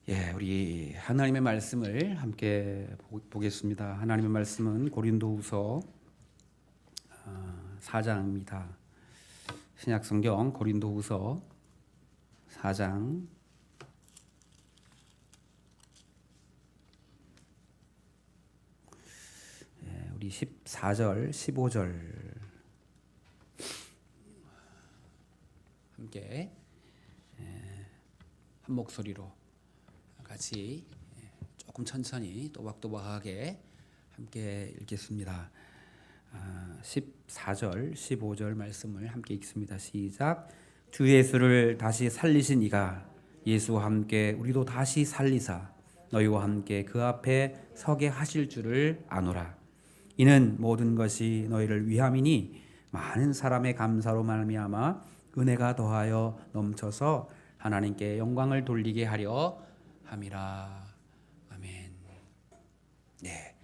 우리 하나님의 말씀을 함께 보겠습니다. 하나님의 말씀은 고린도후서 4장입니다. 신약성경 고린도후서 4장 우리 14절, 15절 함께 한 목소리로 같이 조금 천천히 또박또박하게 함께 읽겠습니다. 14절, 15절 말씀을 함께 읽습니다. 시작. 주 예수를 다시 살리신 이가 예수와 함께 우리도 다시 살리사 너희와 함께 그 앞에 서게 하실 줄을 아노라. 이는 모든 것이 너희를 위함이니 많은 사람의 감사로 말미암아 은혜가 더하여 넘쳐서 하나님께 영광을 돌리게 하려 함이라. 아멘. 네.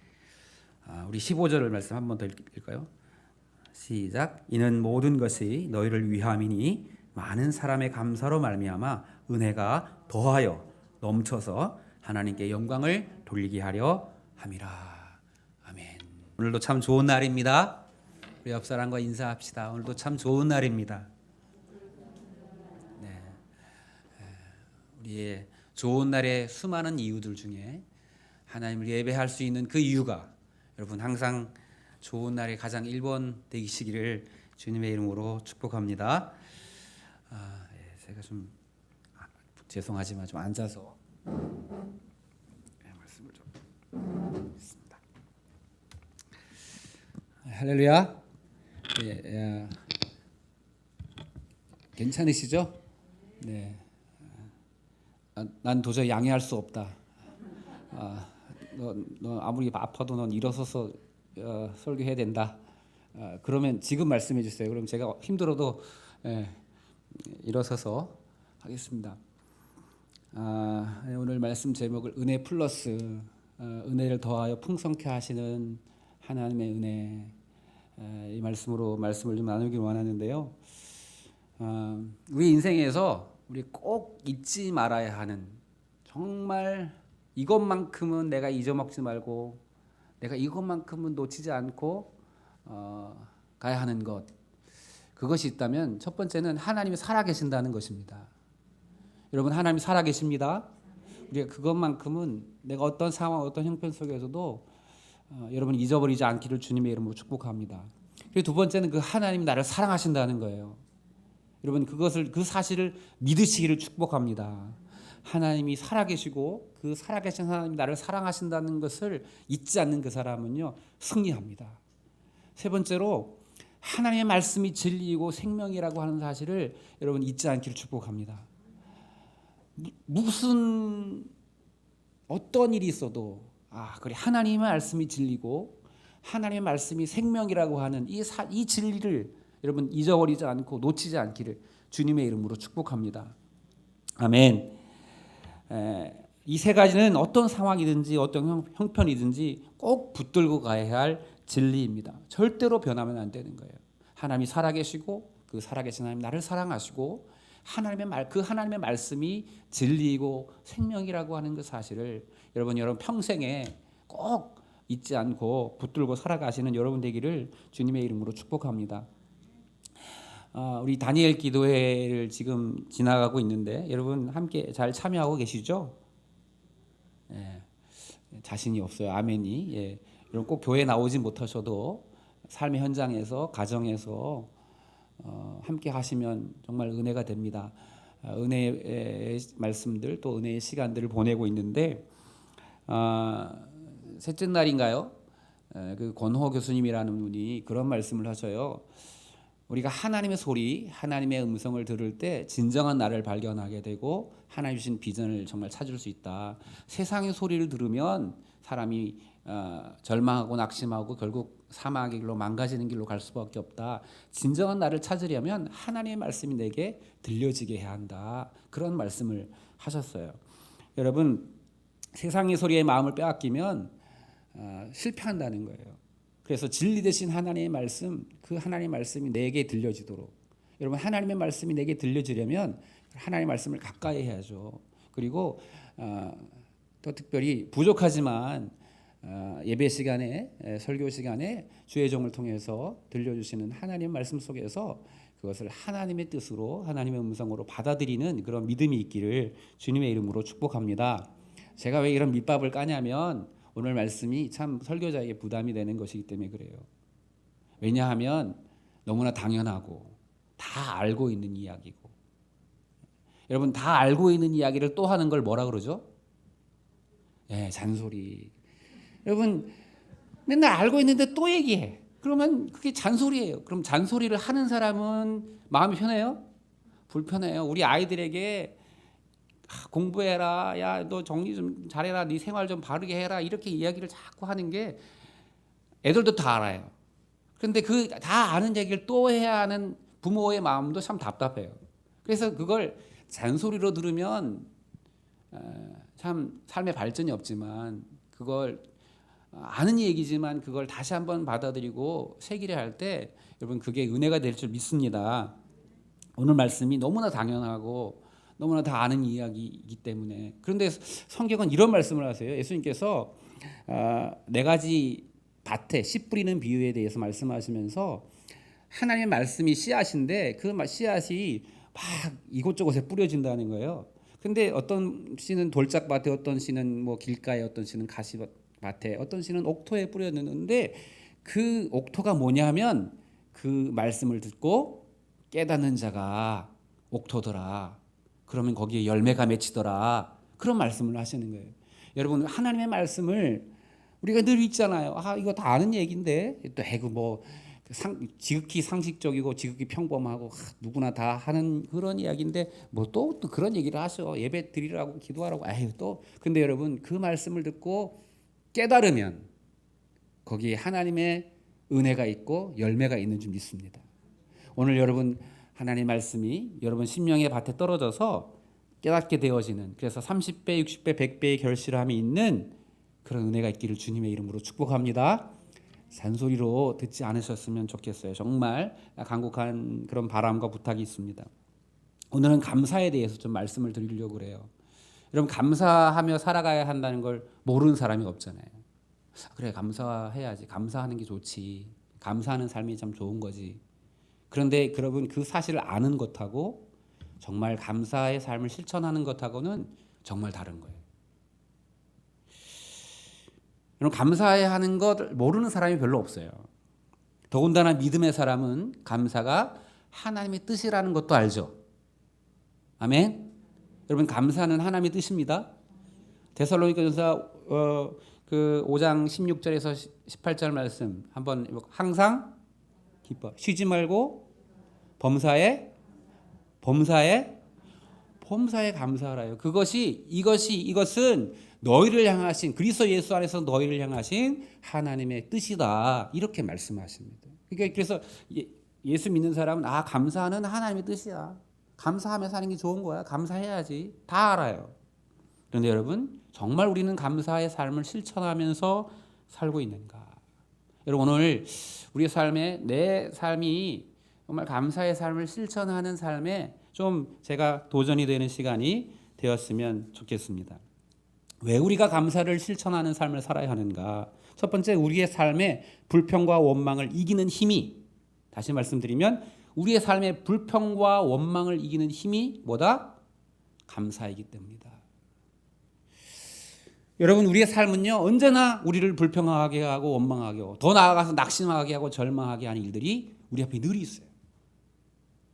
우리 15절을 말씀 한 번 더 읽을까요? 시작. 이는 모든 것이 너희를 위함이니 많은 사람의 감사로 말미암아 은혜가 더하여 넘쳐서 하나님께 영광을 돌리게 하려 함이라. 아멘. 오늘도 참 좋은 날입니다. 우리 옆 사람과 인사합시다. 오늘도 참 좋은 날입니다. 네. 우리의 좋은 날의 수많은 이유들 중에 하나님을 예배할 수 있는 그 이유가 여러분 항상 좋은 날의 가장 1번 되시기를 주님의 이름으로 축복합니다. 제가 좀 죄송하지만 좀 앉아서 말씀을 좀 했습니다. 할렐루야. 괜찮으시죠? 네. 난 도저히 양해할 수 없다. 너 아무리 아파도 넌 일어서서 설교해야 된다. 그러면 지금 말씀해 주세요. 그럼 제가 힘들어도 일어서서 하겠습니다. 오늘 말씀 제목을 은혜 플러스 은혜를 더하여 풍성케 하시는 하나님의 은혜, 이 말씀으로 말씀을 좀 나누기를 원하는데요. 우리 인생에서 우리 꼭 잊지 말아야 하는, 정말 이것만큼은 내가 잊어먹지 말고 내가 이것만큼은 놓치지 않고 가야 하는 것, 그것이 있다면 첫 번째는 하나님이 살아계신다는 것입니다. 여러분, 하나님이 살아계십니다. 우리가 그것만큼은 내가 어떤 상황, 어떤 형편 속에서도 여러분 잊어버리지 않기를 주님의 이름으로 축복합니다. 그리고 두 번째는 그 하나님이 나를 사랑하신다는 거예요. 여러분, 그 사실을 믿으시기를 축복합니다. 하나님이 살아계시고 그 살아계신 하나님이 나를 사랑하신다는 것을 잊지 않는 그 사람은요, 승리합니다. 세 번째로 하나님의 말씀이 진리이고 생명이라고 하는 사실을 여러분 잊지 않기를 축복합니다. 무슨 어떤 일이 있어도 그래, 하나님의 말씀이 진리고 하나님의 말씀이 생명이라고 하는 이 진리를 여러분 잊어버리지 않고 놓치지 않기를 주님의 이름으로 축복합니다. 아멘. 이 세 가지는 어떤 상황이든지 어떤 형편이든지 꼭 붙들고 가야 할 진리입니다. 절대로 변하면 안 되는 거예요. 하나님이 살아계시고 그 살아계신 하나님 나를 사랑하시고 그 하나님의 말씀이 진리이고 생명이라고 하는 그 사실을 여러분 평생에 꼭 잊지 않고 붙들고 살아가시는 여러분 되기를 주님의 이름으로 축복합니다. 우리 다니엘 기도회를 지금 지나가고 있는데 여러분 함께 잘 참여하고 계시죠? 자신이 없어요. 아멘이. 여러분 꼭 교회 나오지 못하셔도 삶의 현장에서 가정에서 함께 하시면 정말 은혜가 됩니다. 은혜의 말씀들 또 은혜의 시간들을 보내고 있는데 셋째 날인가요? 그 권호 교수님이라는 분이 그런 말씀을 하셔요. 우리가 하나님의 소리, 하나님의 음성을 들을 때 진정한 나를 발견하게 되고 하나님 주신 비전을 정말 찾을 수 있다. 세상의 소리를 들으면 사람이 절망하고 낙심하고 결국 사망의 길로 망가지는 길로 갈 수밖에 없다. 진정한 나를 찾으려면 하나님의 말씀이 내게 들려지게 해야 한다. 그런 말씀을 하셨어요. 여러분, 세상의 소리에 마음을 빼앗기면 실패한다는 거예요. 그래서 진리 되신 하나님의 말씀, 그 하나님의 말씀이 내게 들려지도록, 여러분 하나님의 말씀이 내게 들려지려면 하나님의 말씀을 가까이 해야죠. 그리고 또 특별히 부족하지만 예배 시간에 설교 시간에 주의 종을 통해서 들려주시는 하나님 말씀 속에서 그것을 하나님의 뜻으로 하나님의 음성으로 받아들이는 그런 믿음이 있기를 주님의 이름으로 축복합니다. 제가 왜 이런 밑밥을 까냐면 오늘 말씀이 참 설교자에게 부담이 되는 것이기 때문에 그래요. 왜냐하면 너무나 당연하고 다 알고 있는 이야기고, 여러분 다 알고 있는 이야기를 또 하는 걸 뭐라 그러죠? 잔소리. 여러분 맨날 알고 있는데 또 얘기해. 그러면 그게 잔소리예요. 그럼 잔소리를 하는 사람은 마음이 편해요? 불편해요. 우리 아이들에게 공부해라, 야 너 정리 좀 잘해라, 네 생활 좀 바르게 해라, 이렇게 이야기를 자꾸 하는 게 애들도 다 알아요. 그런데 그 다 아는 얘기를 또 해야 하는 부모의 마음도 참 답답해요. 그래서 그걸 잔소리로 들으면 참 삶의 발전이 없지만, 그걸 아는 얘기지만 그걸 다시 한번 받아들이고 새기려 할 때 여러분 그게 은혜가 될 줄 믿습니다. 오늘 말씀이 너무나 당연하고 너무나 다 아는 이야기이기 때문에. 그런데 성경은 이런 말씀을 하세요. 예수님께서 네 가지 밭에 씨 뿌리는 비유에 대해서 말씀하시면서 하나님의 말씀이 씨앗인데 그 씨앗이 막 이곳저곳에 뿌려진다는 거예요. 근데 어떤 씨는 돌짝밭에, 어떤 씨는 뭐 길가에, 어떤 씨는 가시밭에, 어떤 씨는 옥토에 뿌려졌는데 그 옥토가 뭐냐면 그 말씀을 듣고 깨닫는 자가 옥토더라. 그러면 거기에 열매가 맺히더라. 그런 말씀을 하시는 거예요. 여러분 하나님의 말씀을 우리가 늘 읽잖아요. 이거 다 아는 얘기인데 또 해고 뭐 지극히 상식적이고 지극히 평범하고 누구나 다 하는 그런 이야기인데 뭐 또 그런 얘기를 하셔. 예배 드리라고 기도하라고. 또 근데 여러분 그 말씀을 듣고 깨달으면 거기에 하나님의 은혜가 있고 열매가 있는 줄 믿습니다. 오늘 여러분 하나님 말씀이 여러분 심령의 밭에 떨어져서 깨닫게 되어지는, 그래서 30배, 60배, 100배의 결실함이 있는 그런 은혜가 있기를 주님의 이름으로 축복합니다. 잔소리로 듣지 않으셨으면 좋겠어요. 정말 간곡한 그런 바람과 부탁이 있습니다. 오늘은 감사에 대해서 좀 말씀을 드리려고 그래요. 여러분 감사하며 살아가야 한다는 걸 모르는 사람이 없잖아요. 그래 감사해야지, 감사하는 게 좋지, 감사하는 삶이 참 좋은 거지. 그런데 여러분 그 사실을 아는 것하고 정말 감사의 삶을 실천하는 것하고는 정말 다른 거예요. 여러분 감사해야 하는 것 모르는 사람이 별로 없어요. 더군다나 믿음의 사람은 감사가 하나님의 뜻이라는 것도 알죠. 아멘. 여러분 감사는 하나님의 뜻입니다. 데살로니가전서 그 5장 16절에서 18절 말씀 한번 항상 기뻐 쉬지 말고 범사에 감사하라요. 이것은 너희를 향하신, 그리스도 예수 안에서 너희를 향하신 하나님의 뜻이다, 이렇게 말씀하십니다. 그러니까 그래서 예수 믿는 사람은 감사하는 하나님의 뜻이야, 감사하며 사는 게 좋은 거야, 감사해야지, 다 알아요. 그런데 여러분 정말 우리는 감사의 삶을 실천하면서 살고 있는가? 여러분 오늘 우리의 삶에, 내 삶이 정말 감사의 삶을 실천하는 삶에 좀 제가 도전이 되는 시간이 되었으면 좋겠습니다. 왜 우리가 감사를 실천하는 삶을 살아야 하는가? 첫 번째, 우리의 삶에 불평과 원망을 이기는 힘이, 다시 말씀드리면 우리의 삶의 불평과 원망을 이기는 힘이 뭐다? 감사이기 때문이다. 여러분 우리의 삶은요 언제나 우리를 불평하게 하고 원망하게 하고 더 나아가서 낙심하게 하고 절망하게 하는 일들이 우리 앞에 늘 있어요.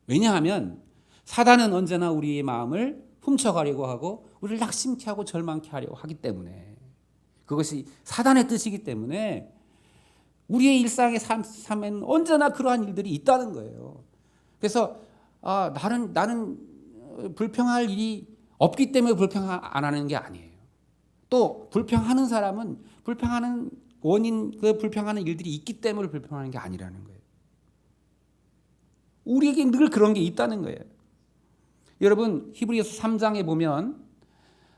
왜냐하면 사단은 언제나 우리의 마음을 훔쳐가려고 하고 우리를 낙심케 하고 절망케 하려고 하기 때문에, 그것이 사단의 뜻이기 때문에 우리의 일상의 삶에는 언제나 그러한 일들이 있다는 거예요. 그래서 나는 불평할 일이 없기 때문에 불평 안 하는 게 아니에요. 또 불평하는 사람은 불평하는 원인, 그 불평하는 일들이 있기 때문에 불평하는 게 아니라는 거예요. 우리에게 늘 그런 게 있다는 거예요. 여러분 히브리서 3장에 보면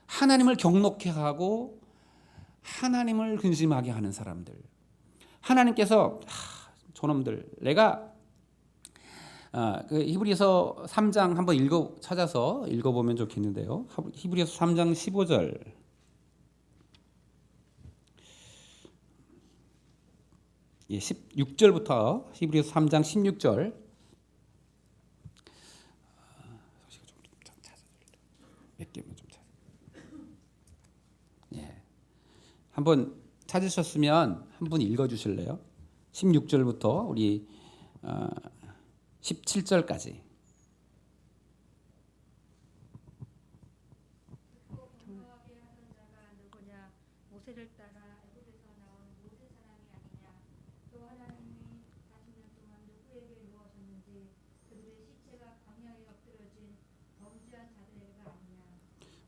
하나님을 경노케 하고 하나님을 근심하게 하는 사람들, 하나님께서 저놈들 내가 그 히브리서 3장 한번 찾아서 읽어보면 좋겠는데요. 히브리서 3장 15절. 예, 16절부터 히브리서 3장 16절. 몇 개만 좀 찾아. 예. 한번 찾으셨으면 한번 읽어 주실래요? 16절부터 우리 17절까지. 경노하게 하던 자가 누구냐? 모세를 따라 애굽에서 나온 모세 사람이 아니냐? 또 하나님이 40년 동안 누구에게 누워셨는지 그들의 시체가 광야에 엎드려진 범죄한 자들에게가 아니냐?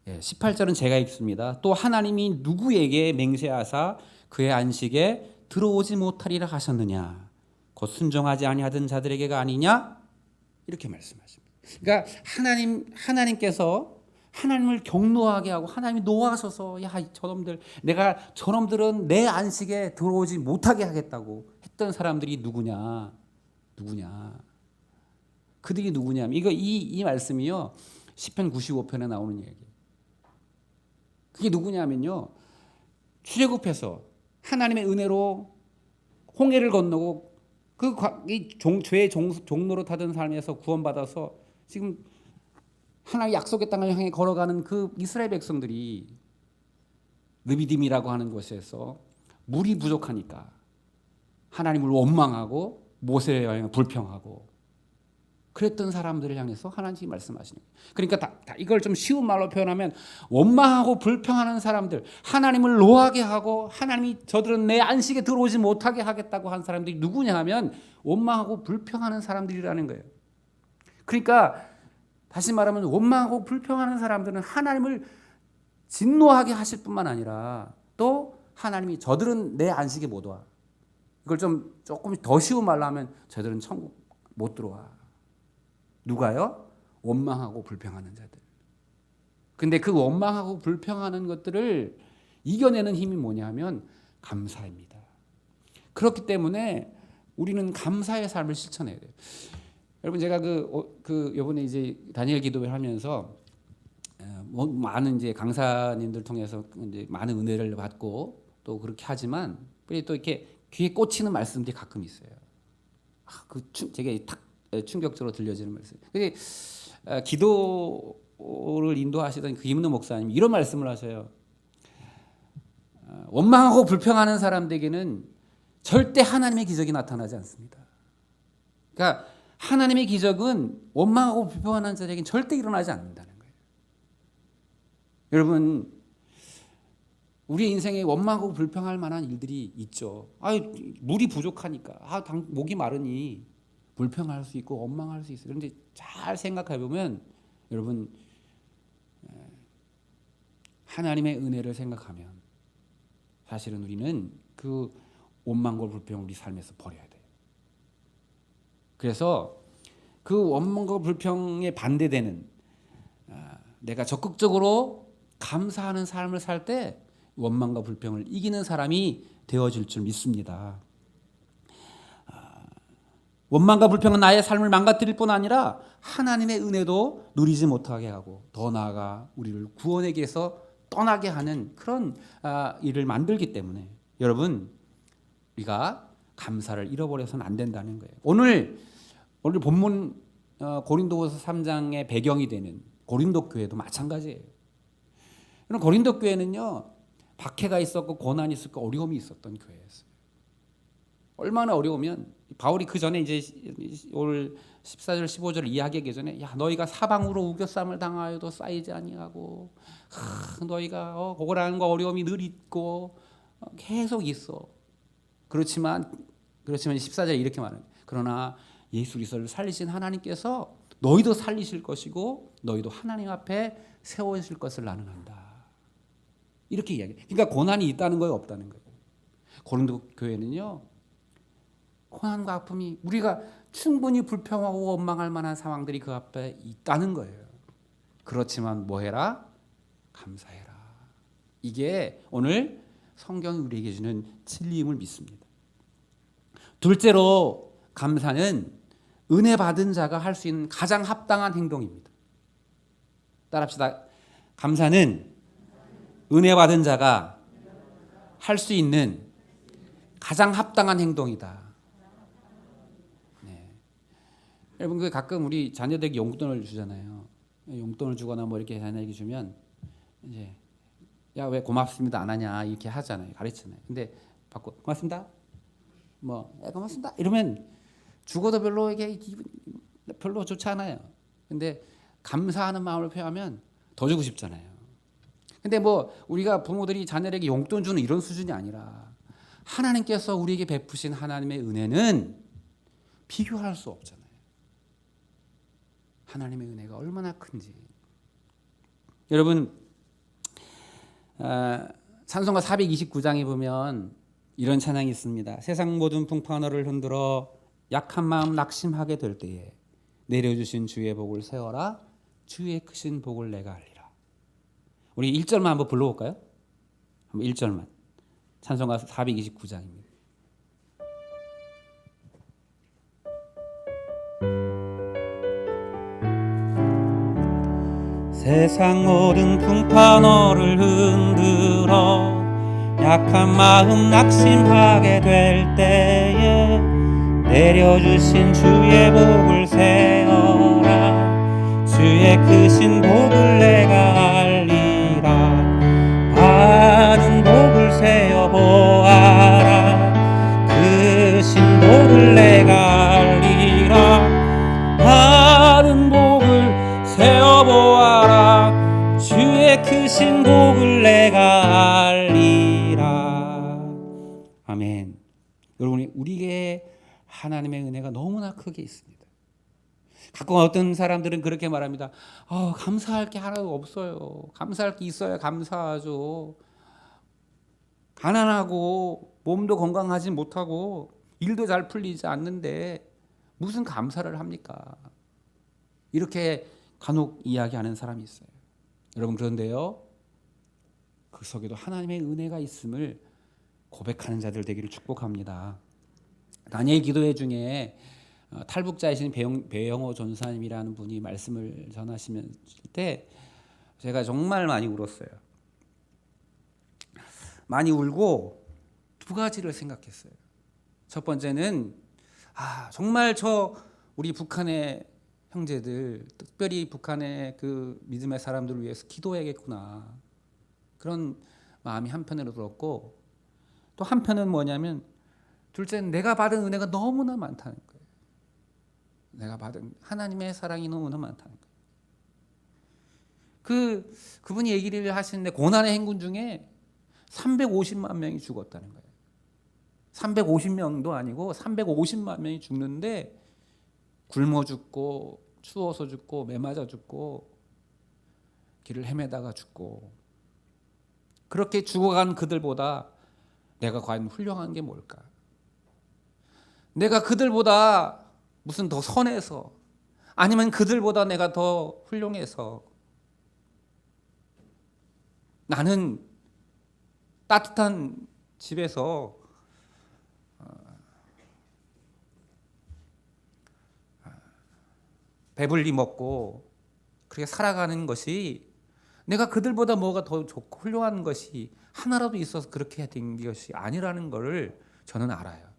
예, 18절은 제가 읽습니다. 또 하나님이 누구에게 맹세하사 그의 안식에 들어오지 못하리라 하셨느냐? 곧 순종하지 아니하던 자들에게가 아니냐? 이렇게 말씀하십니다. 그러니까 하나님께서 하나님을 경노하게 하고 하나님이 노하셔서 야 저놈들은 내 안식에 들어오지 못하게 하겠다고 했던 사람들이 누구냐? 그들이 누구냐면 이 말씀이요. 시편 95편에 나오는 얘기예요. 그게 누구냐면요. 출애굽해서 하나님의 은혜로 홍해를 건너고 죄의 종로로 타던 삶에서 구원받아서 지금 하나님의 약속의 땅을 향해 걸어가는 그 이스라엘 백성들이 르비딤이라고 하는 곳에서 물이 부족하니까 하나님을 원망하고 모세의 여행을 불평하고 그랬던 사람들을 향해서 하나님이 말씀하시는 거예요. 그러니까 이걸 좀 쉬운 말로 표현하면 원망하고 불평하는 사람들, 하나님을 노하게 하고 하나님이 저들은 내 안식에 들어오지 못하게 하겠다고 한 사람들이 누구냐 하면 원망하고 불평하는 사람들이라는 거예요. 그러니까 다시 말하면 원망하고 불평하는 사람들은 하나님을 진노하게 하실 뿐만 아니라 또 하나님이 저들은 내 안식에 못 와. 이걸 조금 더 쉬운 말로 하면 저들은 천국 못 들어와. 누가요? 원망하고 불평하는 자들. 근데 그 원망하고 불평하는 것들을 이겨내는 힘이 뭐냐면 감사입니다. 그렇기 때문에 우리는 감사의 삶을 실천해야 돼요. 여러분 제가 요번에 이제 다니엘 기도회를 하면서 많은 이제 강사님들 통해서 이제 많은 은혜를 받고 또 그렇게 하지만 또 이렇게 귀에 꽂히는 말씀들이 가끔 있어요. 제게 탁 충격적으로 들려지는 말씀. 기도를 인도하시던 그 임는 목사님 이런 말씀을 하셔요. 원망하고 불평하는 사람들에게는 절대 하나님의 기적이 나타나지 않습니다. 그러니까 하나님의 기적은 원망하고 불평하는 자들에게는 절대 일어나지 않는다는 거예요. 여러분, 우리 인생에 원망하고 불평할 만한 일들이 있죠. 물이 부족하니까, 목이 마르니 불평할 수 있고 원망할 수 있어요. 그런데 잘 생각해 보면 여러분 하나님의 은혜를 생각하면 사실은 우리는 그 원망과 불평을 우리 삶에서 버려야 돼요. 그래서 그 원망과 불평에 반대되는 내가 적극적으로 감사하는 삶을 살 때 원망과 불평을 이기는 사람이 되어질 줄 믿습니다. 원망과 불평은 나의 삶을 망가뜨릴 뿐 아니라 하나님의 은혜도 누리지 못하게 하고 더 나아가 우리를 구원에게서 떠나게 하는 그런 일을 만들기 때문에 여러분 우리가 감사를 잃어버려서는 안 된다는 거예요. 오늘 본문 고린도후서 3장의 배경이 되는 고린도 교회도 마찬가지예요. 고린도 교회는요 박해가 있었고 고난이 있었고 어려움이 있었던 교회였어요. 얼마나 어려우면 바울이 그 전에 이제 오늘 14절 15절 이야기하기 전에 야 너희가 사방으로 우겨쌈을 당하여도 쌓이지 아니하고 너희가 고난과 어려움이 늘 있고 계속 있어. 그렇지만 14절 이렇게 말해요. 그러나 예수 그리스도를 살리신 하나님께서 너희도 살리실 것이고 너희도 하나님 앞에 세워질 것을 나는 안다. 이렇게 이야기해요. 그러니까 고난이 있다는 거예요, 없다는 거예요. 고린도 교회는요. 고난과 아픔이 우리가 충분히 불평하고 원망할 만한 상황들이 그 앞에 있다는 거예요. 그렇지만 뭐 해라? 감사해라. 이게 오늘 성경이 우리에게 주는 진리임을 믿습니다. 둘째로 감사는 은혜 받은 자가 할 수 있는 가장 합당한 행동입니다. 따라합시다. 감사는 은혜 받은 자가 할 수 있는 가장 합당한 행동이다. 네. 여러분, 그 가끔 우리 자녀들에게 용돈을 주잖아요. 용돈을 주거나 뭐 이렇게 자녀에게 주면 이제 야, 왜 고맙습니다 안 하냐 이렇게 하잖아요. 가르치잖아요. 근데 받고 고맙습니다. 뭐 고맙습니다 이러면 죽어도 별로 이게 별로 좋지 않아요. 근데 감사하는 마음을 표하면 더 주고 싶잖아요. 근데 뭐 우리가 부모들이 자녀에게 용돈 주는 이런 수준이 아니라 하나님께서 우리에게 베푸신 하나님의 은혜는 비교할 수 없잖아요. 하나님의 은혜가 얼마나 큰지. 여러분, 찬송가 429장에 보면 이런 찬양이 있습니다. 세상 모든 풍파너를 흔들어 약한 마음 낙심하게 될 때에 내려주신 주의 복을 세워라. 주의 크신 복을 내가 알리라. 우리 1절만 한번 불러볼까요? 한번 1절만. 찬송가 429장입니다. 세상 모든 풍파 너를 흔들어 약한 마음 낙심하게 될 때에 내려주신 주의 복을 세어라. 주의 크신 복을 내가 알리라. 많은 복을 세어 보아라. 크신 복을 내가 알리라. 많은 복을 세어 보아라. 주의 크신 복을 내가 알리라. 아멘. 여러분, 우리에게 하나님의 은혜가 너무나 크게 있습니다. 가끔 어떤 사람들은 그렇게 말합니다. 감사할 게 하나도 없어요. 감사할 게 있어야 감사하죠. 가난하고 몸도 건강하지 못하고 일도 잘 풀리지 않는데 무슨 감사를 합니까? 이렇게 간혹 이야기하는 사람이 있어요. 여러분, 그런데요, 그 속에도 하나님의 은혜가 있음을 고백하는 자들 되기를 축복합니다. 다니엘 기도회 중에 탈북자이신 배영호 전사님이라는 분이 말씀을 전하시면 때 제가 정말 많이 울었어요. 많이 울고 두 가지를 생각했어요. 첫 번째는 정말 우리 북한의 형제들, 특별히 북한의 그 믿음의 사람들을 위해서 기도해야겠구나, 그런 마음이 한편으로 들었고, 또 한편은 뭐냐면 둘째는 내가 받은 은혜가 너무나 많다는 거예요. 내가 받은 하나님의 사랑이 너무나 많다는 거예요. 그분이 얘기를 하시는데 고난의 행군 중에 350만 명이 죽었다는 거예요. 350명도 아니고 350만 명이 죽는데 굶어 죽고 추워서 죽고 매맞아 죽고 길을 헤매다가 죽고, 그렇게 죽어간 그들보다 내가 과연 훌륭한 게 뭘까? 내가 그들보다 무슨 더 선해서, 아니면 그들보다 내가 더 훌륭해서, 나는 따뜻한 집에서 배불리 먹고 그렇게 살아가는 것이, 내가 그들보다 뭐가 더 좋고 훌륭한 것이 하나라도 있어서 그렇게 된 것이 아니라는 것을 저는 알아요.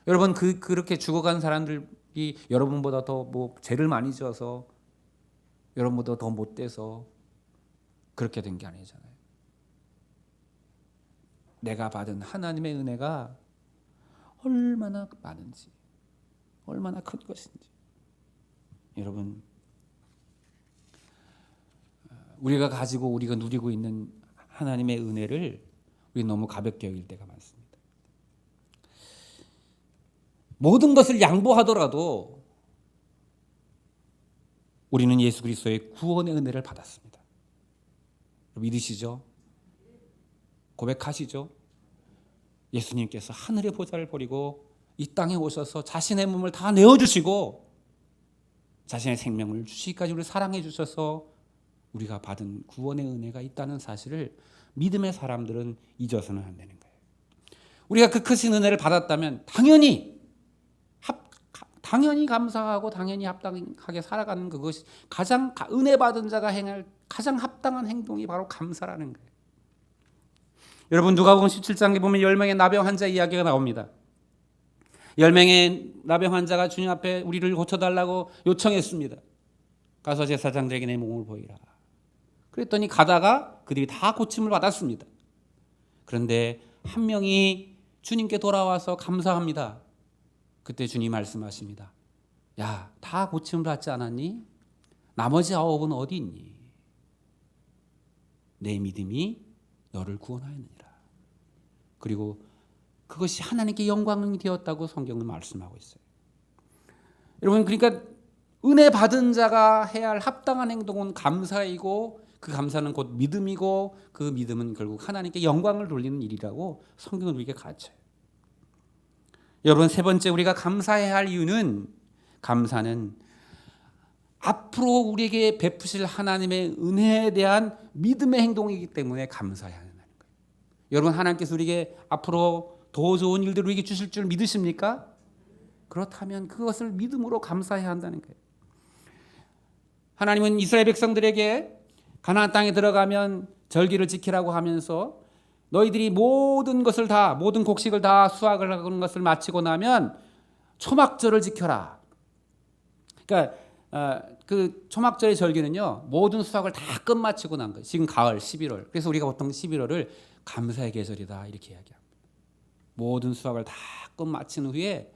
여러분, 그렇게 죽어간 사람들이 여러분보다 더 죄를 많이 지어서, 여러분보다 더 못돼서 그렇게 된 게 아니잖아요. 내가 받은 하나님의 은혜가 얼마나 많은지, 얼마나 큰 것인지. 여러분, 우리가 가지고 우리가 누리고 있는 하나님의 은혜를 우리 너무 가볍게 여길 때가 많습니다. 모든 것을 양보하더라도 우리는 예수 그리스도의 구원의 은혜를 받았습니다. 믿으시죠? 고백하시죠? 예수님께서 하늘의 보좌를 버리고 이 땅에 오셔서 자신의 몸을 다 내어주시고 자신의 생명을 주시기까지 우리를 사랑해 주셔서 우리가 받은 구원의 은혜가 있다는 사실을 믿음의 사람들은 잊어서는 안 되는 거예요. 우리가 그 크신 은혜를 받았다면 당연히 당연히 감사하고 당연히 합당하게 살아가는 그것이 가장 은혜 받은 자가 행할 가장 합당한 행동이 바로 감사라는 거예요. 여러분 누가복음 17장에 보면 10명의 나병 환자 이야기가 나옵니다. 10명의 나병 환자가 주님 앞에 우리를 고쳐달라고 요청했습니다. 가서 제사장들에게 내 몸을 보이라. 그랬더니 가다가 그들이 다 고침을 받았습니다. 그런데 한 명이 주님께 돌아와서 감사합니다. 그때 주님 말씀하십니다. 야, 다 고침을 받지 않았니? 나머지 9은 어디 있니? 내 믿음이 너를 구원하였느니라. 그리고 그것이 하나님께 영광이 되었다고 성경은 말씀하고 있어요. 여러분 그러니까 은혜 받은 자가 해야 할 합당한 행동은 감사이고 그 감사는 곧 믿음이고 그 믿음은 결국 하나님께 영광을 돌리는 일이라고 성경은 우리에게 가르쳐요. 여러분 세 번째 우리가 감사해야 할 이유는 감사는 앞으로 우리에게 베푸실 하나님의 은혜에 대한 믿음의 행동이기 때문에 감사해야 하는 거예요. 여러분 하나님께서 우리에게 앞으로 더 좋은 일들을 우리에게 주실 줄 믿으십니까? 그렇다면 그것을 믿음으로 감사해야 한다는 거예요. 하나님은 이스라엘 백성들에게 가나안 땅에 들어가면 절기를 지키라고 하면서 너희들이 모든 것을 다 모든 곡식을 다 수확을 하는 것을 마치고 나면 초막절을 지켜라. 그러니까 그 초막절의 절기는요 모든 수확을 다 끝마치고 난 거예요. 지금 가을 11월. 그래서 우리가 보통 11월을 감사의 계절이다 이렇게 이야기합니다. 모든 수확을 다 끝마친 후에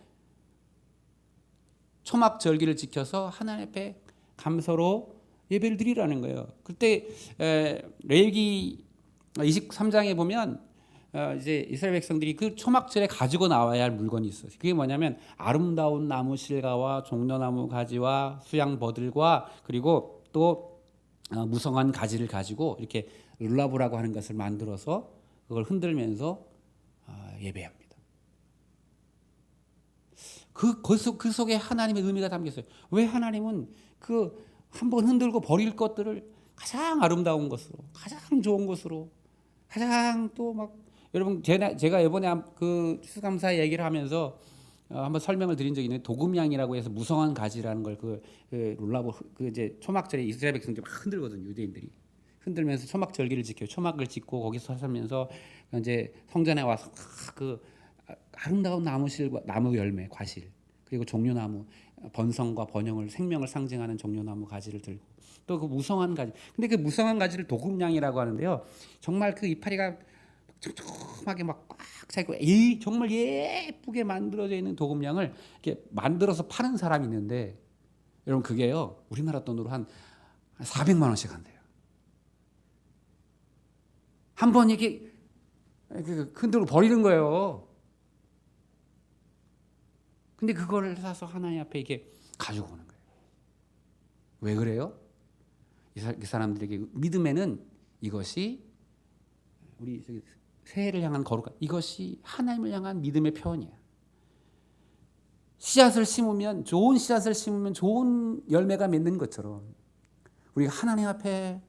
초막절기를 지켜서 하나님 앞에 감사로 예배를 드리라는 거예요. 그때 레위기 23장에 보면 이제 이스라엘 백성들이 그 초막절에 가지고 나와야 할 물건이 있어요. 그게 뭐냐면 아름다운 나무 실과와 종려나무 가지와 수양 버들과 그리고 또 무성한 가지를 가지고 이렇게 룰라브라고 하는 것을 만들어서 그걸 흔들면서 예배합니다. 그 속에 하나님의 의미가 담겨 있어요. 왜 하나님은 그 한번 흔들고 버릴 것들을 가장 아름다운 것으로, 가장 좋은 것으로, 가장 또 막 여러분 제가 이번에 그 추수감사 얘기를 하면서 한번 설명을 드린 적이 있는데 도금양이라고 해서 무성한 가지라는 걸 그 룰라보 그 이제 초막절에 이스라엘 백성들이 막 흔들거든요. 유대인들이 흔들면서 초막절기를 지켜요. 초막을 짓고 거기서 살면서 이제 성전에 와서 그 아름다운 나무실과 나무 열매, 과실 그리고 종려나무 번성과 번영을 생명을 상징하는 종려나무 가지를 들고 또 그 무성한 가지. 근데 그 무성한 가지를 도금양이라고 하는데요. 정말 그 이파리가 촘촘하게 막 꽉 차고 정말 예쁘게 만들어져 있는 도금양을 이렇게 만들어서 파는 사람이 있는데 여러분 그게요 우리나라 돈으로 한 400만 원씩 한대요. 한 번 이렇게 흔들고 버리는 거예요. 근데 그거를 사서 하나님 앞에 이렇게 가지고 오는 거예요. 왜 그래요? 이 사람들에게 믿음에는 이것이 우리 새해를 향한 거룩한 이것이 하나님을 향한 믿음의 표현이에요. 씨앗을 심으면 좋은 씨앗을 심으면 좋은 열매가 맺는 것처럼 우리가 하나님 앞에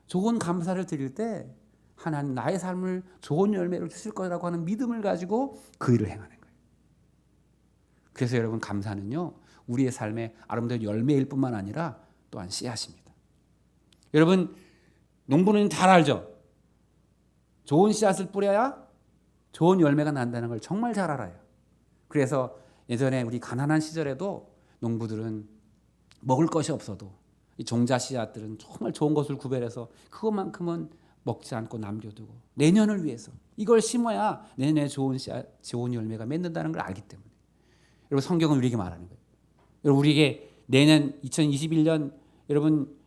좋은 감사를 드릴 때 하나님 나의 삶을 좋은 열매를 주실 거라고 하는 믿음을 가지고 그 일을 행하는 거예요. 그래서 여러분 감사는요 우리의 삶의 아름다운 열매일 뿐만 아니라 또한 씨앗입니다. 여러분 농부는 잘 알죠. 좋은 씨앗을 뿌려야 좋은 열매가 난다는 걸 정말 잘 알아요. 그래서 예전에 우리 가난한 시절에도 농부들은 먹을 것이 없어도 이 종자 씨앗들은 정말 좋은 것을 구별해서 그것만큼은 먹지 않고 남겨두고 내년을 위해서 이걸 심어야 내년에 좋은 씨앗, 좋은 열매가 맺는다는 걸 알기 때문에 여러분 성경은 우리에게 말하는 거예요. 여러분 우리에게 내년 2021년 여러분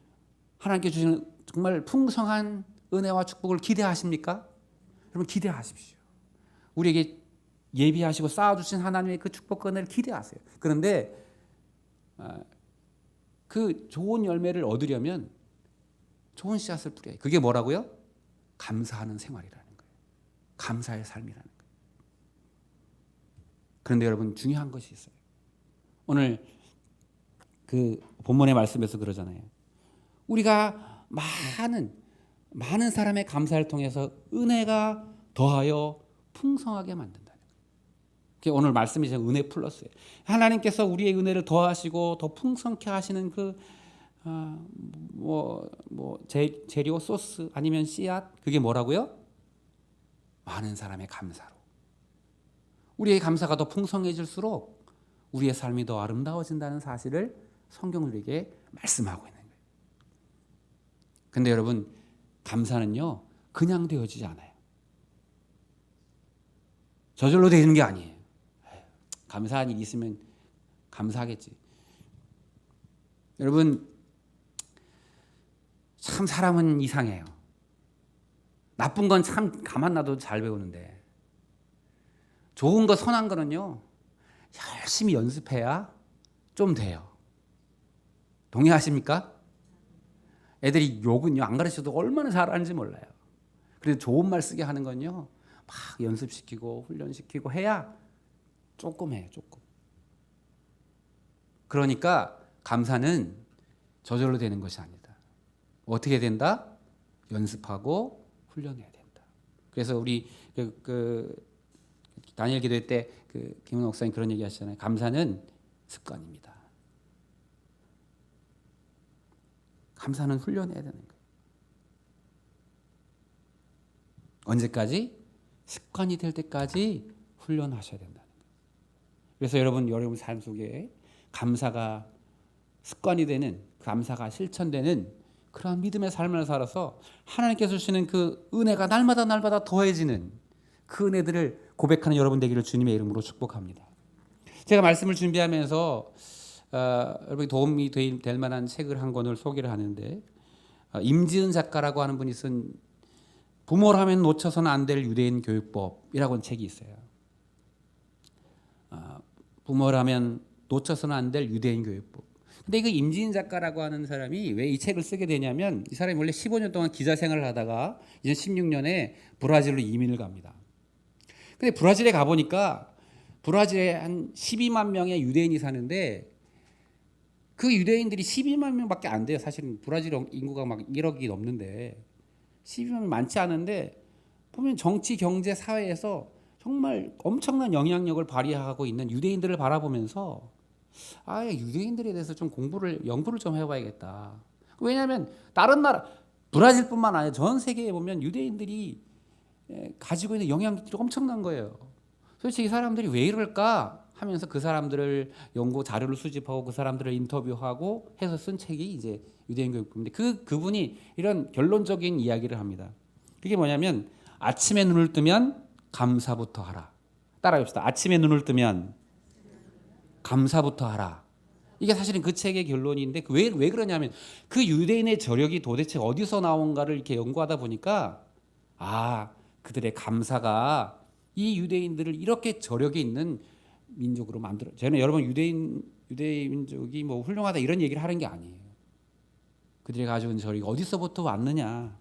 하나님께 주시는 정말 풍성한 은혜와 축복을 기대하십니까? 여러분 기대하십시오. 우리에게 예비하시고 쌓아주신 하나님의 그 축복권을 기대하세요. 그런데 그 좋은 열매를 얻으려면 좋은 씨앗을 뿌려요. 그게 뭐라고요? 감사하는 생활이라는 거예요. 감사의 삶이라는 거예요. 그런데 여러분 중요한 것이 있어요. 오늘 그 본문의 말씀에서 그러잖아요. 우리가 많은 사람의 감사를 통해서 은혜가 더하여 풍성하게 만든다는 거예요. 그게 오늘 말씀이 제 은혜 플러스예요. 하나님께서 우리의 은혜를 더하시고 더 풍성케 하시는 그 재료 소스 아니면 씨앗 그게 뭐라고요? 많은 사람의 감사로. 우리의 감사가 더 풍성해질수록 우리의 삶이 더 아름다워진다는 사실을 성경은 우리에게 말씀하고 있는 거예요. 근데 여러분 감사는요 그냥 되어지지 않아요. 저절로 되는 게 아니에요. 감사한 일이 있으면 감사하겠지. 여러분 참 사람은 이상해요. 나쁜 건 참 가만 놔도 잘 배우는데 좋은 거 선한 거는요 열심히 연습해야 좀 돼요. 동의하십니까? 애들이 욕은요 안 가르쳐도 얼마나 잘하는지 몰라요. 그래서 좋은 말 쓰게 하는 건요 막 연습시키고 훈련시키고 해야 조금 해요. 조금. 그러니까 감사는 저절로 되는 것이 아니다. 어떻게 된다? 연습하고 훈련해야 된다. 그래서 우리 다니엘 기도회 때 김은옥 목사님 그런 얘기 하시잖아요. 감사는 습관입니다. 감사는 훈련해야 되는 거예요. 언제까지? 습관이 될 때까지 훈련하셔야 된다는 거예요. 그래서 여러분 삶 속에 감사가 습관이 되는, 감사가 실천되는 그런 믿음의 삶을 살아서 하나님께서 주시는 그 은혜가 날마다 더해지는 그 은혜들을 고백하는 여러분 되기를 주님의 이름으로 축복합니다. 제가 말씀을 준비하면서 여러분이 도움이 될 만한 책을 한 권을 소개를 하는데 임지은 작가라고 하는 분이 쓴 부모라면 놓쳐서는 안 될 유대인 교육법이라고 하는 책이 있어요. 부모라면 놓쳐서는 안 될 유대인 교육법. 근데 이거 임지은 작가라고 하는 사람이 왜 이 책을 쓰게 되냐면 이 사람이 원래 15년 동안 기자 생활을 하다가 2016년에 브라질로 이민을 갑니다. 근데 브라질에 가보니까 브라질에 한 12만 명의 유대인이 사는데 그 유대인들이 12만 명밖에 안 돼요. 사실은 브라질 인구가 막 1억이 넘는데 12만 명 많지 않은데 보면 정치, 경제, 사회에서 정말 엄청난 영향력을 발휘하고 있는 유대인들을 바라보면서 유대인들에 대해서 좀 연구를 좀 해봐야겠다. 왜냐하면 다른 나라 브라질뿐만 아니라 전 세계에 보면 유대인들이 가지고 있는 영향력들이 엄청난 거예요. 도대체 이 사람들이 왜 이럴까 하면서 그 사람들을 연구 자료를 수집하고 그 사람들을 인터뷰하고 해서 쓴 책이 이제 유대인 교육법인데 그분이 이런 결론적인 이야기를 합니다. 그게 뭐냐면 아침에 눈을 뜨면 감사부터 하라. 따라해봅시다. 아침에 눈을 뜨면 감사부터 하라. 이게 사실은 그 책의 결론인데 왜 그러냐면 그 유대인의 저력이 도대체 어디서 나온가를 이렇게 연구하다 보니까 그들의 감사가 이 유대인들을 이렇게 저력이 있는 민족으로 만들어. 저는 여러분 유대인 민족이 뭐 훌륭하다 이런 얘기를 하는 게 아니에요. 그들이 가지고 있는 저력이 어디서부터 왔느냐.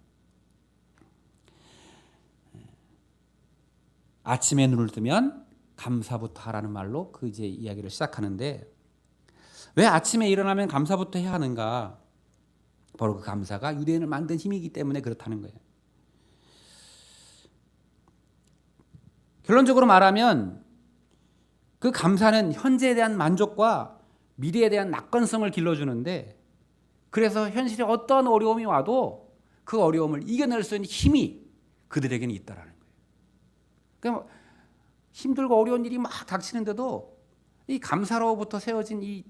아침에 눈을 뜨면 감사부터 하라는 말로 그 이제 이야기를 시작하는데 왜 아침에 일어나면 감사부터 해야 하는가? 바로 그 감사가 유대인을 만든 힘이기 때문에 그렇다는 거예요. 결론적으로 말하면 그 감사는 현재에 대한 만족과 미래에 대한 낙관성을 길러주는데 그래서 현실에 어떤 어려움이 와도 그 어려움을 이겨낼 수 있는 힘이 그들에게는 있다라는 거예요. 그러니까 힘들고 어려운 일이 막 닥치는데도 이 감사로부터 세워진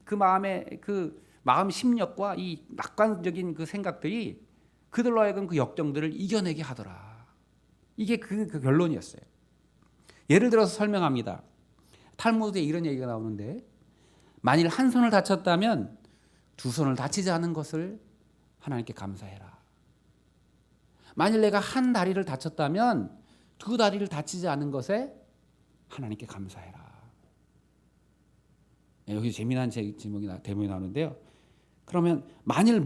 그 마음의 그 마음 심력과 이 낙관적인 그 생각들이 그들로 하여금 그 역경들을 이겨내게 하더라. 이게 그 결론이었어요. 예를 들어서 설명합니다. 탈무드에 이런 얘기가 나오는데 만일 한 손을 다쳤다면 두 손을 다치지 않은 것을 하나님께 감사해라. 만일 내가 한 다리를 다쳤다면 두 다리를 다치지 않은 것에 하나님께 감사해라. 여기 재미난 대목이 나오는데요. 그러면 만일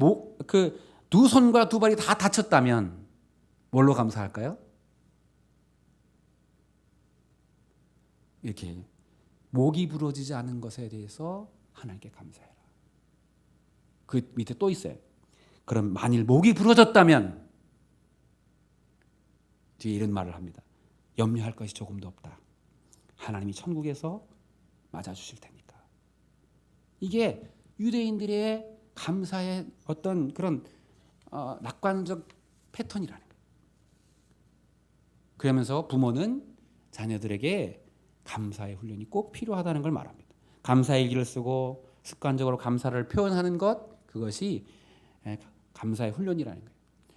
두 손과 두 발이 다 다쳤다면 뭘로 감사할까요? 이렇게 목이 부러지지 않은 것에 대해서 하나님께 감사해라. 그 밑에 또 있어요. 그럼 만일 목이 부러졌다면 뒤에 이런 말을 합니다. 염려할 것이 조금도 없다. 하나님이 천국에서 맞아주실 테니까. 이게 유대인들의 감사의 어떤 그런 낙관적 패턴이라는 거예요. 그러면서 부모는 자녀들에게 감사의 훈련이 꼭 필요하다는 걸 말합니다. 감사의 일기를 쓰고 습관적으로 감사를 표현하는 것, 그것이 감사의 훈련이라는 거예요.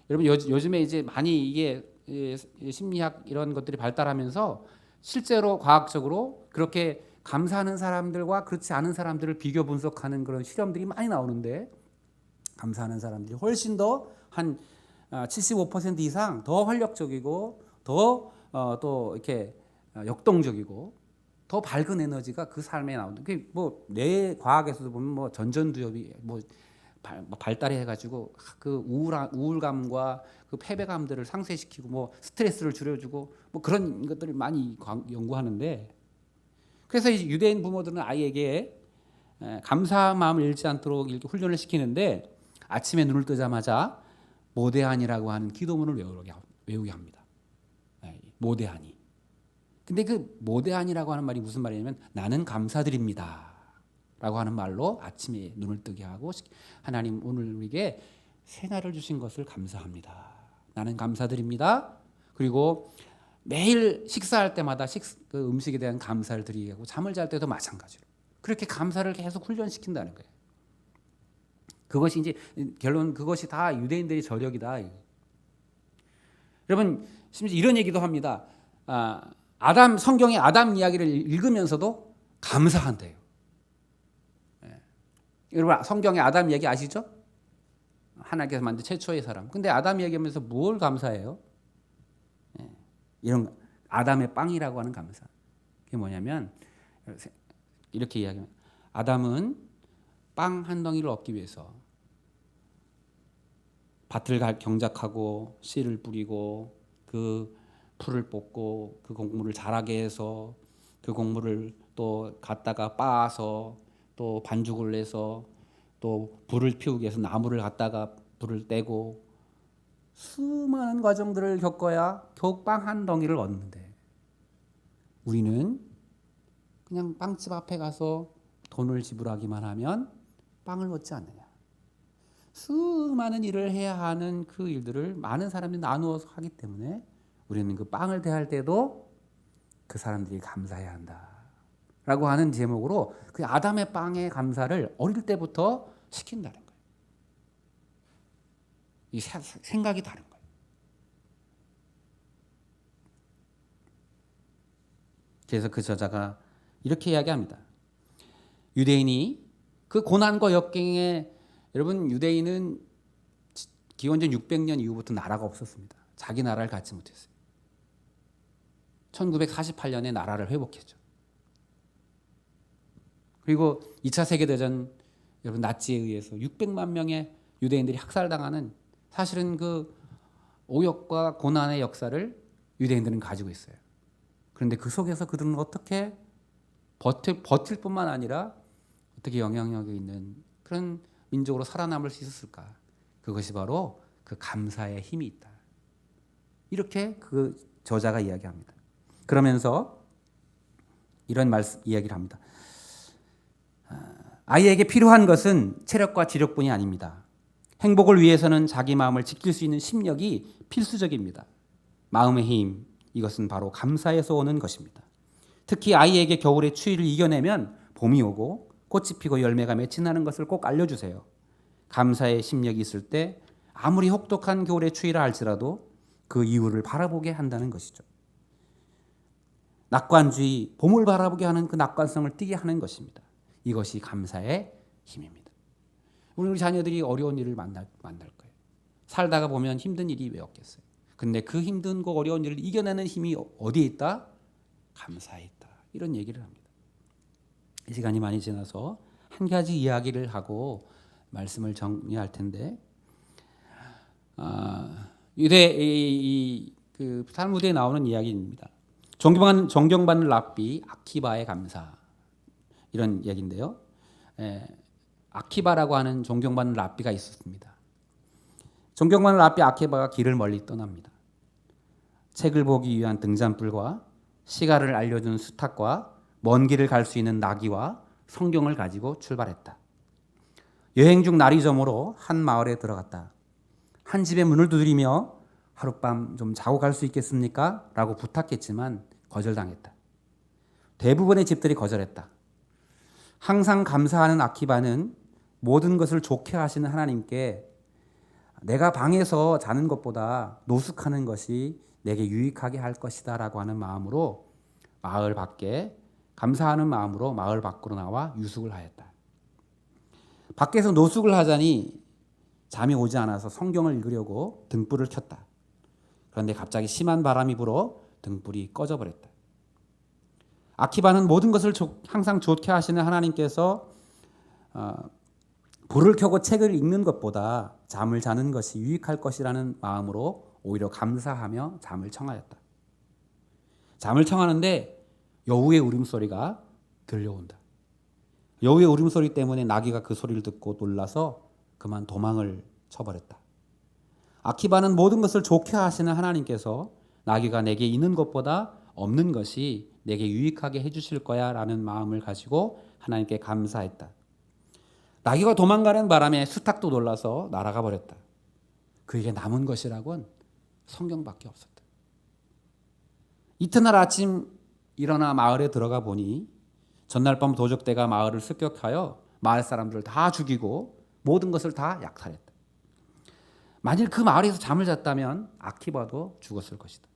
여러분 요즘에 이제 많이 이게 심리학 이런 것들이 발달하면서 실제로 과학적으로 그렇게 감사하는 사람들과 그렇지 않은 사람들을 비교 분석하는 그런 실험들이 많이 나오는데, 감사하는 사람들이 훨씬 더 한 75% 이상 더 활력적이고 더 또 이렇게 역동적이고 더 밝은 에너지가 그 삶에 나오는 게, 뭐 뇌 과학에서도 보면 뭐 전전두엽이 뭐 발달해 가지고 그 우울감과 그 패배감들을 상쇄시키고 뭐 스트레스를 줄여주고 뭐 그런 것들을 많이 연구하는데, 그래서 이제 유대인 부모들은 아이에게 감사한 마음을 잃지 않도록 이렇게 훈련을 시키는데, 아침에 눈을 뜨자마자 모대한이라고 하는 기도문을 외우게 합니다. 모대한이. 근데 그 모대한이라고 하는 말이 무슨 말이냐면 나는 감사드립니다 라고 하는 말로 아침에 눈을 뜨게 하고, 하나님 오늘 우리에게 새날을 주신 것을 감사합니다, 나는 감사드립니다. 그리고 매일 식사할 때마다 그 음식에 대한 감사를 드리게 하고, 잠을 잘 때도 마찬가지로 그렇게 감사를 계속 훈련시킨다는 거예요. 그것이 이제 결론, 그것이 다 유대인들의 저력이다. 여러분 심지어 이런 얘기도 합니다. 성경의 아담 이야기를 읽으면서도 감사한대요. 여러분 성경의 아담 이야기 아시죠? 하나님께서 만든 최초의 사람. 근데 아담 이야기하면서 뭘 감사해요? 이런 아담의 빵이라고 하는 감사. 그게 뭐냐면 이렇게 이야기합니다. 아담은 빵 한 덩이를 얻기 위해서 밭을 경작하고 씨를 뿌리고 그 풀을 뽑고 그 곡물을 자라게 해서 그 곡물을 또 갖다가 빻아서 또 반죽을 내서 또 불을 피우기 위해서 나무를 갖다가 불을 떼고 수많은 과정들을 겪어야 겨우 빵 한 덩이를 얻는데, 우리는 그냥 빵집 앞에 가서 돈을 지불하기만 하면 빵을 얻지 않느냐. 수많은 일을 해야 하는 그 일들을 많은 사람들이 나누어서 하기 때문에 우리는 그 빵을 대할 때도 그 사람들이 감사해야 한다 라고 하는 제목으로 그 아담의 빵의 감사를 어릴 때부터 시킨다는 거예요. 이 생각이 다른 거예요. 그래서 그 저자가 이렇게 이야기합니다. 유대인이 그 고난과 역경에, 여러분 유대인은 기원전 600년 이후부터 나라가 없었습니다. 자기 나라를 갖지 못했어요. 1948년에 나라를 회복했죠. 그리고 2차 세계대전, 여러분 나치에 의해서 600만 명의 유대인들이 학살당하는, 사실은 그 오역과 고난의 역사를 유대인들은 가지고 있어요. 그런데 그 속에서 그들은 어떻게 버틸 뿐만 아니라 어떻게 영향력이 있는 그런 민족으로 살아남을 수 있었을까? 그것이 바로 그 감사의 힘이 있다. 이렇게 그 저자가 이야기합니다. 그러면서 이런 이야기를 합니다. 아이에게 필요한 것은 체력과 지력뿐이 아닙니다. 행복을 위해서는 자기 마음을 지킬 수 있는 심력이 필수적입니다. 마음의 힘, 이것은 바로 감사에서 오는 것입니다. 특히 아이에게 겨울의 추위를 이겨내면 봄이 오고 꽃이 피고 열매가 맺힌다는 것을 꼭 알려주세요. 감사의 심력이 있을 때 아무리 혹독한 겨울의 추위라 할지라도 그 이유를 바라보게 한다는 것이죠. 낙관주의, 봄을 바라보게 하는 그 낙관성을 띠게 하는 것입니다. 이것이 감사의 힘입니다. 우리 자녀들이 어려운 일을 만날 거예요. 살다가 보면 힘든 일이 왜 없겠어요. 근데 그 힘든 거 어려운 일을 이겨내는 힘이 어디에 있다? 감사에 있다. 이런 얘기를 합니다. 이 시간이 많이 지나서 한 가지 이야기를 하고 말씀을 정리할 텐데, 그 탈무드에 나오는 이야기입니다. 존경받는 랍비 아키바의 감사, 이런 얘기인데요. 아키바라고 하는 존경받는 랍비가 있었습니다. 존경받는 랍비 아키바가 길을 멀리 떠납니다. 책을 보기 위한 등잔불과 시가를 알려준 수탉과 먼 길을 갈 수 있는 나귀와 성경을 가지고 출발했다. 여행 중 날이 저물어 한 마을에 들어갔다. 한 집의 문을 두드리며 하룻밤 좀 자고 갈 수 있겠습니까? 라고 부탁했지만 거절당했다. 대부분의 집들이 거절했다. 항상 감사하는 아키바는 모든 것을 좋게 하시는 하나님께 내가 방에서 자는 것보다 노숙하는 것이 내게 유익하게 할 것이다 라고 하는 마음으로 마을 밖에 감사하는 마음으로 마을 밖으로 나와 유숙을 하였다. 밖에서 노숙을 하자니 잠이 오지 않아서 성경을 읽으려고 등불을 켰다. 그런데 갑자기 심한 바람이 불어 등불이 꺼져버렸다. 아키바는 모든 것을 항상 좋게 하시는 하나님께서 불을 켜고 책을 읽는 것보다 잠을 자는 것이 유익할 것이라는 마음으로 오히려 감사하며 잠을 청하였다. 잠을 청하는데 여우의 울음소리가 들려온다. 여우의 울음소리 때문에 나귀가 그 소리를 듣고 놀라서 그만 도망을 쳐버렸다. 아키바는 모든 것을 좋게 하시는 하나님께서 나귀가 내게 있는 것보다 없는 것이 내게 유익하게 해주실 거야 라는 마음을 가지고 하나님께 감사했다. 나귀가 도망가는 바람에 수탉도 놀라서 날아가 버렸다. 그에게 남은 것이라곤 성경밖에 없었다. 이튿날 아침 일어나 마을에 들어가 보니 전날 밤 도적대가 마을을 습격하여 마을 사람들을 다 죽이고 모든 것을 다 약탈했다. 만일 그 마을에서 잠을 잤다면 아키바도 죽었을 것이다.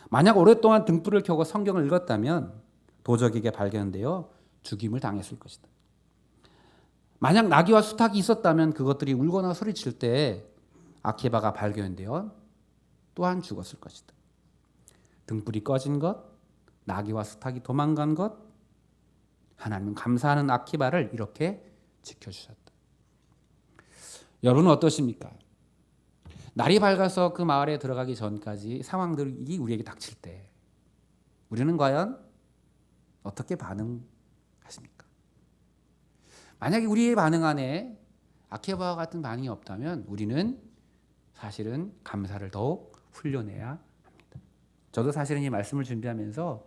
만약 오랫동안 등불을 켜고 성경을 읽었다면 도적에게 발견되어 죽임을 당했을 것이다. 만약 나귀와 수탉이 있었다면 그것들이 울거나 소리칠 때 아키바가 발견되어 또한 죽었을 것이다. 등불이 꺼진 것, 나귀와 수탉이 도망간 것, 하나님은 감사하는 아키바를 이렇게 지켜주셨다. 여러분은 어떠십니까? 날이 밝아서 그 마을에 들어가기 전까지 상황들이 우리에게 닥칠 때 우리는 과연 어떻게 반응하십니까? 만약에 우리의 반응 안에 아키바와 같은 반응이 없다면 우리는 사실은 감사를 더욱 훈련해야 합니다. 저도 사실은 이 말씀을 준비하면서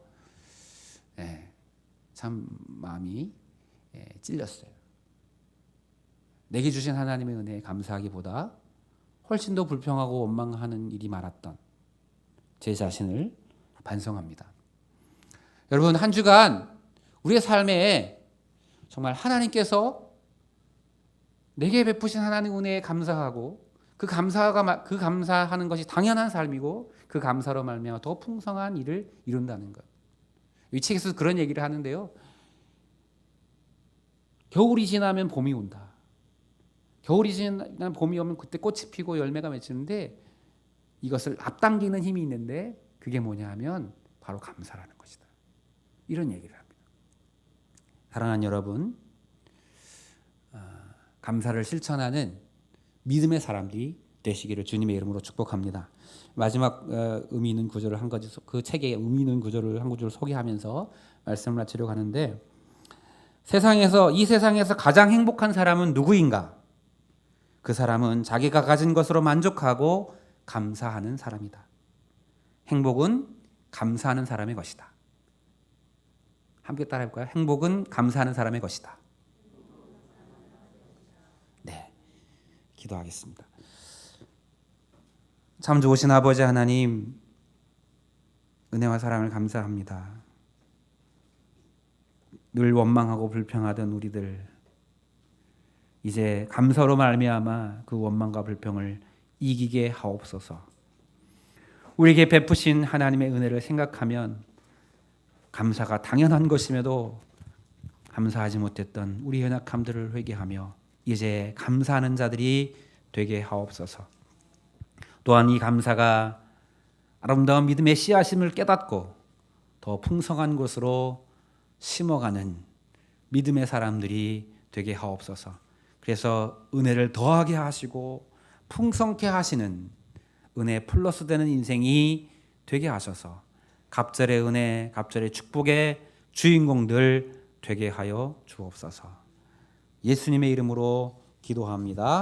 참 마음이 찔렸어요. 내게 주신 하나님의 은혜에 감사하기보다 훨씬 더 불평하고 원망하는 일이 많았던 제 자신을 반성합니다. 여러분, 한 주간 우리의 삶에 정말 하나님께서 내게 베푸신 하나님의 은혜에 감사하고 그 감사하는 것이 당연한 삶이고 그 감사로 말미암아 더 풍성한 일을 이룬다는 것. 이 책에서 그런 얘기를 하는데요. 겨울이 지나면 봄이 온다. 겨울이 지나면 봄이 오면 그때 꽃이 피고 열매가 맺히는데 이것을 앞당기는 힘이 있는데 그게 뭐냐 하면 바로 감사라는 것이다. 이런 얘기를 합니다. 사랑하는 여러분, 감사를 실천하는 믿음의 사람들이 되시기를 주님의 이름으로 축복합니다. 마지막 의미 있는 구절을 한 가지, 그 책의 의미 있는 구절을 한 구절을 소개하면서 말씀을 마치려고 하는데, 이 세상에서 가장 행복한 사람은 누구인가? 그 사람은 자기가 가진 것으로 만족하고 감사하는 사람이다. 행복은 감사하는 사람의 것이다. 함께 따라해볼까요? 행복은 감사하는 사람의 것이다. 네, 기도하겠습니다. 참 좋으신 아버지 하나님, 은혜와 사랑을 감사합니다. 늘 원망하고 불평하던 우리들, 이제 감사로 말미암아 그 원망과 불평을 이기게 하옵소서. 우리에게 베푸신 하나님의 은혜를 생각하면 감사가 당연한 것임에도 감사하지 못했던 우리 연약함들을 회개하며 이제 감사하는 자들이 되게 하옵소서. 또한 이 감사가 아름다운 믿음의 씨앗임을 깨닫고 더 풍성한 곳으로 심어가는 믿음의 사람들이 되게 하옵소서. 그래서 은혜를 더하게 하시고 풍성케 하시는 은혜 플러스 되는 인생이 되게 하셔서 갑절의 은혜, 갑절의 축복의 주인공들 되게 하여 주옵소서. 예수님의 이름으로 기도합니다.